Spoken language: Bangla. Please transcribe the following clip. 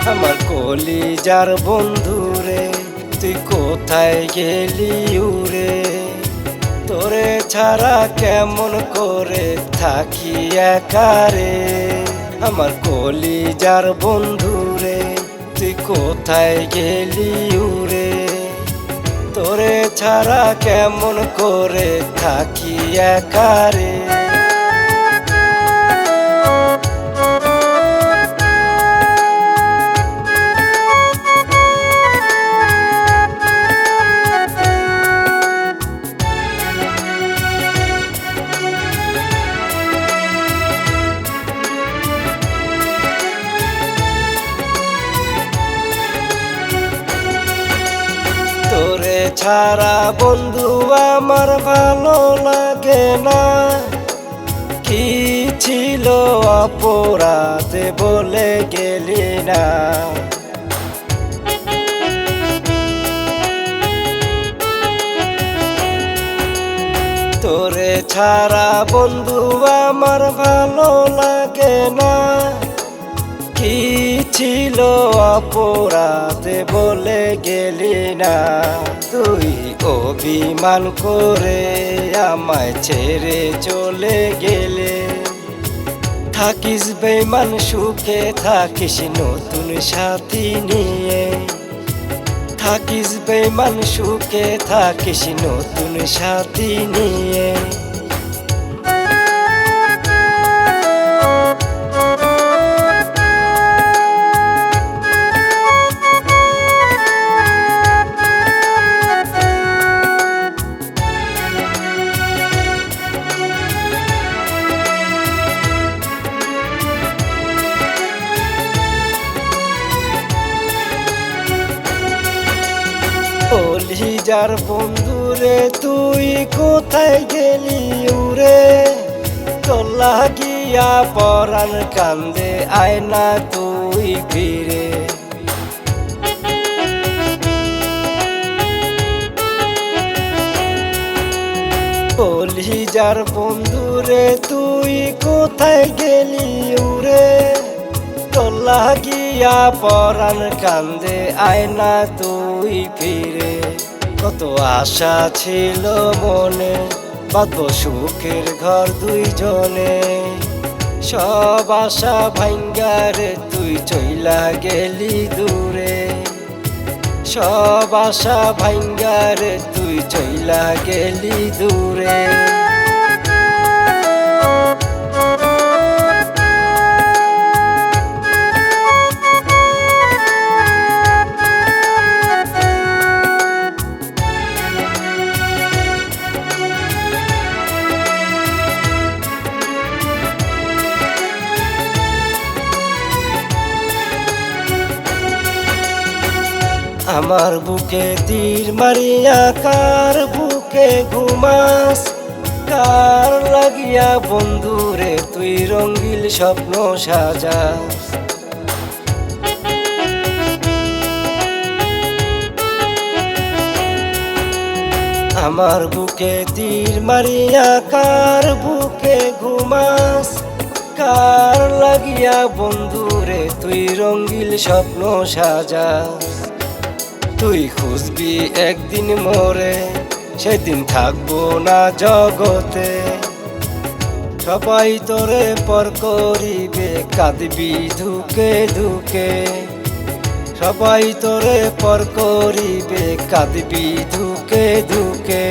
আমার কলিজার বন্ধুরে তুই কোথায় গেলি উড়ে, তোরে ছাড়া কেমন করে থাকি একারে। আমার কলিজার বন্ধুরে তুই কোথায় গেলি উড়ে, তোরে ছাড়া কেমন করে থাকি একারে। তোরে ছাড়া বন্ধু আমার ভালো লাগে না, কি ছিল অপরাধ বলে গেলি না। তোরে ছাড়া বন্ধু আমার ভালো লাগে না, কি ছিল অপরাধ বলে গেলি না। তুই অভিমান করে আমায় ছেড়ে চলে গেলে, থাকিস বেমান সুখে থাকিস নতুন সাথী নিয়ে। থাকিস বেমান সুখে থাকিস নতুন সাথী নিয়ে। কলিজার বন্ধুরে তুই কোথায় গেলি উড়ে, তোর লাগিয়া পরাণ কান্দে আয় না তুই ফিরে। কলিজার বন্ধুরে তুই কোথায় গেলি উড়ে, তোর লাগিয়া পরাণ কান্দে আয় না তুই ফিরে। কত আশা ছিল মনে বাঁধবো সুখের ঘর দুইজনে, সব আশা ভাঙ্গারে তুই চইলা গেলি দূরে। সব আশা ভাঙ্গারে তুই চইলা গেলি দূরে। আমার বুকে তীর মারিয়া কার বুকে ঘুমাস, কার লাগিয়া বন্ধুরে তুই রঙ্গিল স্বপ্ন সাজাস। আমার বুকে তীর মারিয়া কার বুকে ঘুমাস, কার লাগিয়া বন্ধুরে তুই রঙ্গিল স্বপ্ন সাজাস। তুই খুঁজবি একদিন মোরে, সেদিন থাকবো না জগতে। সবাই তোরে পর করিবে কাঁদবি ধুকে ধুকে। সবাই তোরে পর করিবে কাঁদবি ধুকে ধুকে।